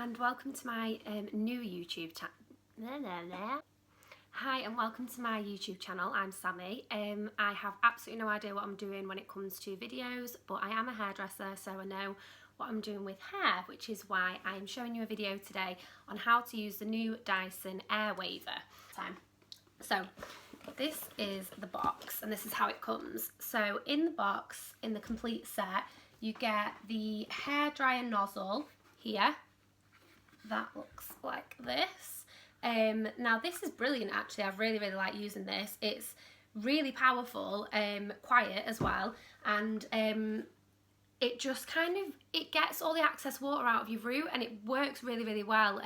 and welcome to my new YouTube channel. Hi and welcome to my YouTube channel. I'm Sammy. I have absolutely no idea what I'm doing when it comes to videos, but I am a hairdresser, so I know what I'm doing with hair, which is why I'm showing you a video today on how to use the new Dyson Air waver. So this is the box and this is how it comes. So in the box, in the complete set, you get the hairdryer nozzle here. That looks like this. Now this is brilliant actually. I really like using this. It's really powerful, quiet as well, and it just it gets all the excess water out of your root, and it works really well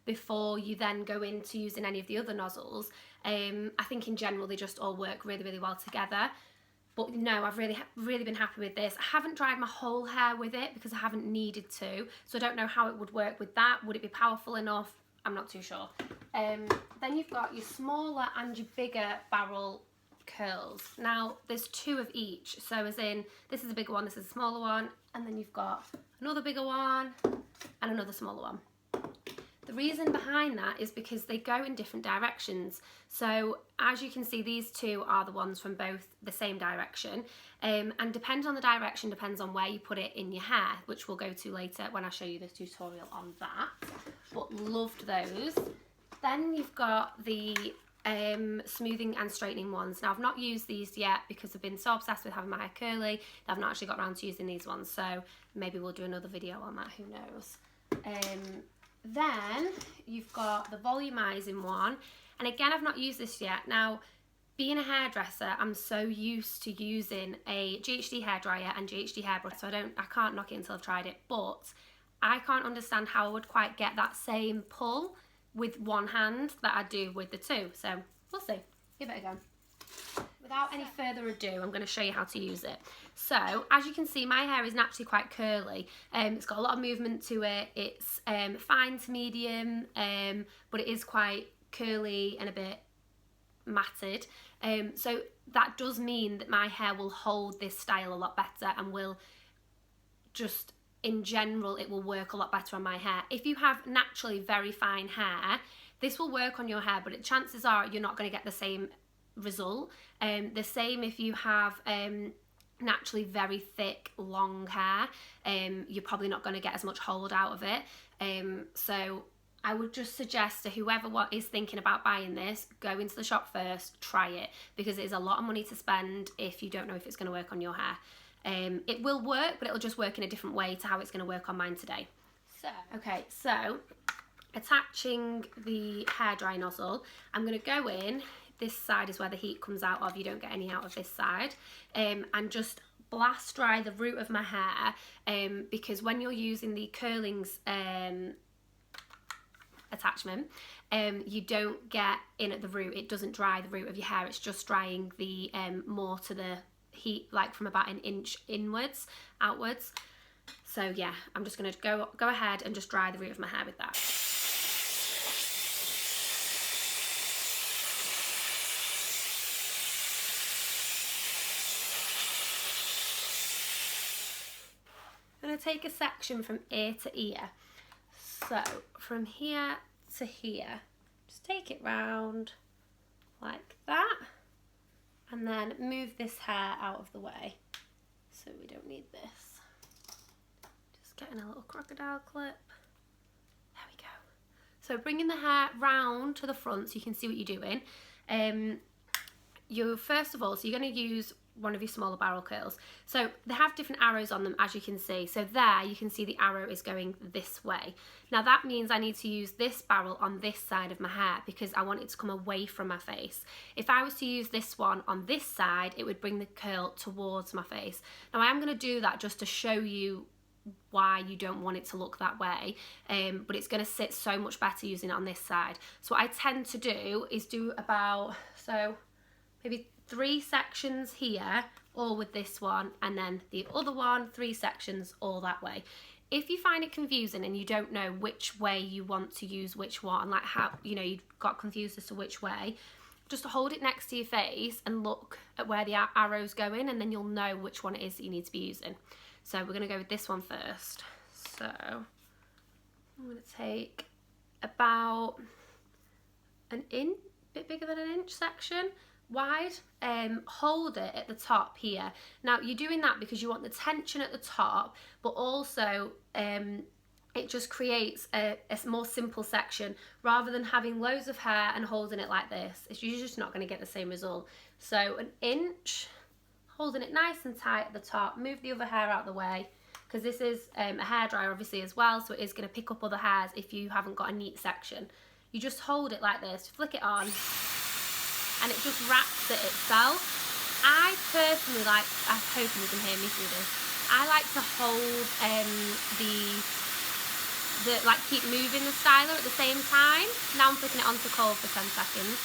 before you then go into using any of the other nozzles. I think in general they just all work really well together. But no, I've really been happy with this. I haven't dried my whole hair with it because I haven't needed to, so I don't know how it would work with that. Would it be powerful enough? I'm not too sure. Then you've got your smaller and your bigger barrel curls. Now there's two of each, so as in this is a bigger one, this is a smaller one, and then you've got another bigger one and another smaller one. The reason behind that is because they go in different directions. So as you can see, these two are the ones from both the same direction, and depends on the direction, depends on where you put it in your hair, which we'll go to later when I show you the tutorial on that. But loved those. Then you've got the smoothing and straightening ones. Now I've not used these yet because I've been so obsessed with having my hair curly that I've not actually got around to using these ones, so maybe we'll do another video on that, who knows. Then you've got the volumizing one, and again I've not used this yet. Now being a hairdresser, I'm so used to using a GHD hairdryer and GHD hairbrush, so I can't knock it until I've tried it, but I can't understand how I would quite get that same pull with one hand that I do with the two, so we'll see. Give it a go. Without any further ado, I'm going to show you how to use it. So, as you can see, my hair is naturally quite curly. It's got a lot of movement to it. It's fine to medium, but it is quite curly and a bit matted. So that does mean that my hair will hold this style a lot better and will just, in general, it will work a lot better on my hair. If you have naturally very fine hair, this will work on your hair, but chances are you're not going to get the same result. The same if you have naturally very thick long hair, you're probably not going to get as much hold out of it. So I would just suggest to whoever is thinking about buying this, go into the shop first, try it, because it is a lot of money to spend if you don't know if it's going to work on your hair. It will work, but it'll just work in a different way to how it's going to work on mine today. So attaching the hairdryer nozzle, I'm going to go in. This side is where the heat comes out of, you don't get any out of this side, and just blast dry the root of my hair, because when you're using the curlings attachment, you don't get in at the root. It doesn't dry the root of your hair, it's just drying the more to the heat, like from about an inch outwards. So yeah, I'm just going to go ahead and just dry the root of my hair with that. I'm going to take a section from ear to ear. So from here to here, just take it round like that, and then move this hair out of the way so we don't need this. Just getting a little crocodile clip. There we go. So bringing the hair round to the front so you can see what you're doing. First of all, so you're going to use one of your smaller barrel curls. So they have different arrows on them, as you can see. So there you can see the arrow is going this way. Now that means I need to use this barrel on this side of my hair because I want it to come away from my face. If I was to use this one on this side, it would bring the curl towards my face. Now I am going to do that just to show you why you don't want it to look that way, but it's going to sit so much better using it on this side. So what I tend to do is do about, so maybe 3 sections here, all with this one, and then the other one, 3 sections, all that way. If you find it confusing and you don't know which way you want to use which one, like how, you got confused as to which way, just hold it next to your face and look at where the arrow's going, and then you'll know which one it is that you need to be using. So we're going to go with this one first. So I'm going to to take about an inch, bit bigger than an inch section wide, hold it at the top here. Now you're doing that because you want the tension at the top, but also it just creates a more simple section rather than having loads of hair and holding it like this. You're just not going to get the same result. So an inch, holding it nice and tight at the top. Move the other hair out of the way, because this is a hairdryer obviously as well, so it is going to pick up other hairs if you haven't got a neat section. You just hold it like this, flick it on, and it just wraps it itself. I personally like, I'm hoping you can hear me through this, I like to hold like keep moving the styler at the same time. Now I'm flicking it onto cold for 10 seconds.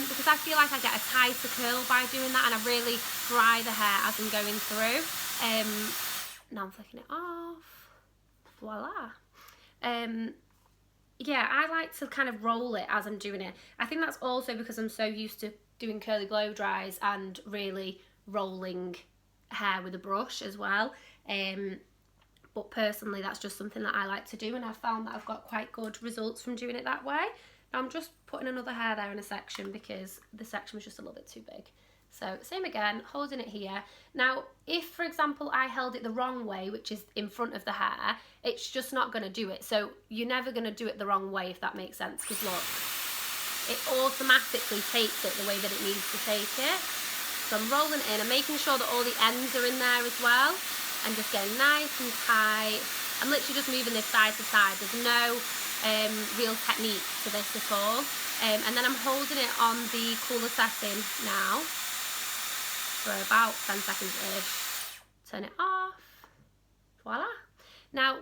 Because I feel like I get a tighter curl by doing that, and I really dry the hair as I'm going through. Now I'm flicking it off. Voila. Yeah, I like to kind of roll it as I'm doing it. I think that's also because I'm so used to doing curly blow dries and really rolling hair with a brush as well. But personally, that's just something that I like to do, and I've found that I've got quite good results from doing it that way. Now I'm just putting another hair there in a section because the section was just a little bit too big. So same again, holding it here. Now, if for example I held it the wrong way, which is in front of the hair, it's just not going to do it. So you're never going to do it the wrong way, if that makes sense, because look, it automatically takes it the way that it needs to take it. So I'm rolling it in and making sure that all the ends are in there as well, and just getting nice and tight. I'm literally just moving this side to side. There's no real technique to this at all. And then I'm holding it on the cooler setting now for about 10 seconds-ish. Turn it off. Voila. Now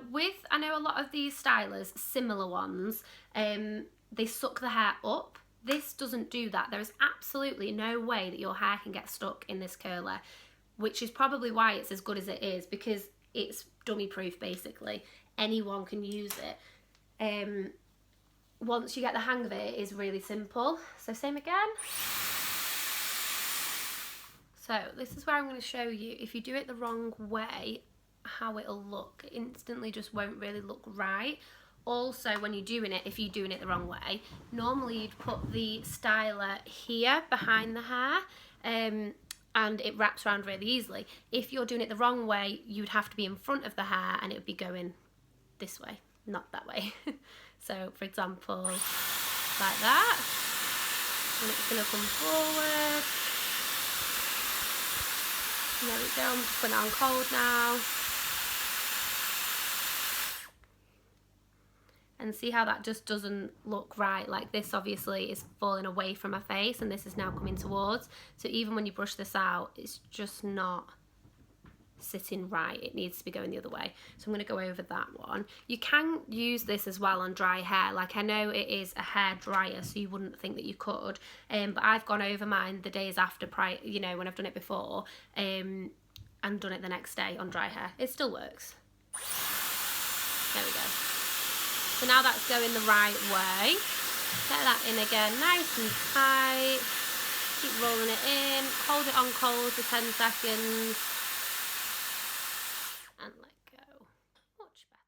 I know a lot of these stylers, similar ones, they suck the hair up. This doesn't do that. There is absolutely no way that your hair can get stuck in this curler, which is probably why it's as good as it is, because it's dummy proof basically. Anyone can use it. Once you get the hang of it, it is really simple. So same again. So this is where I'm going to show you, if you do it the wrong way, how it'll look. It instantly just won't really look right. Also, when you're doing it, if you're doing it the wrong way, normally you'd put the styler here behind the hair, and it wraps around really easily. If you're doing it the wrong way, you'd have to be in front of the hair and it would be going this way, not that way. So for example, like that, and it's going to come forward. And there we go, I'm just putting it on cold now. And see how that just doesn't look right. Like this obviously is falling away from my face and this is now coming towards. So even when you brush this out, it's just not sitting right. It needs to be going the other way. So I'm going to go over that one. You can use this as well on dry hair. Like I know it is a hair dryer, so you wouldn't think that you could. But I've gone over mine the days after, you know, when I've done it before, and done it the next day on dry hair. It still works. There we go. So now that's going the right way. Get that in again, nice and tight. Keep rolling it in. Hold it on cold for 10 seconds. And let go. Much better.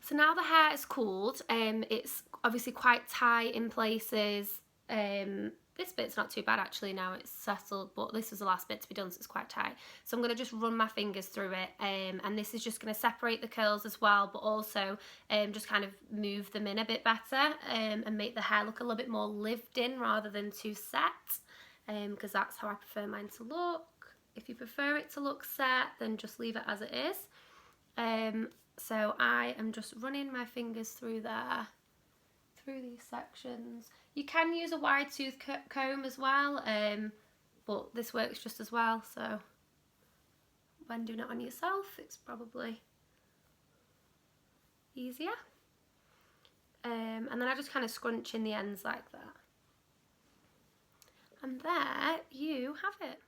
So now the hair is cooled, it's obviously quite tight in places. This bit's not too bad actually, now it's settled, but this was the last bit to be done, so it's quite tight. So I'm going to just run my fingers through it, and this is just going to separate the curls as well, but also just kind of move them in a bit better, and make the hair look a little bit more lived in rather than too set, because that's how I prefer mine to look. If you prefer it to look set, then just leave it as it is. So I am just running my fingers through there, through these sections. You can use a wide tooth comb as well, but this works just as well, so when doing it on yourself it's probably easier. And then I just kind of scrunch in the ends like that. And there you have it.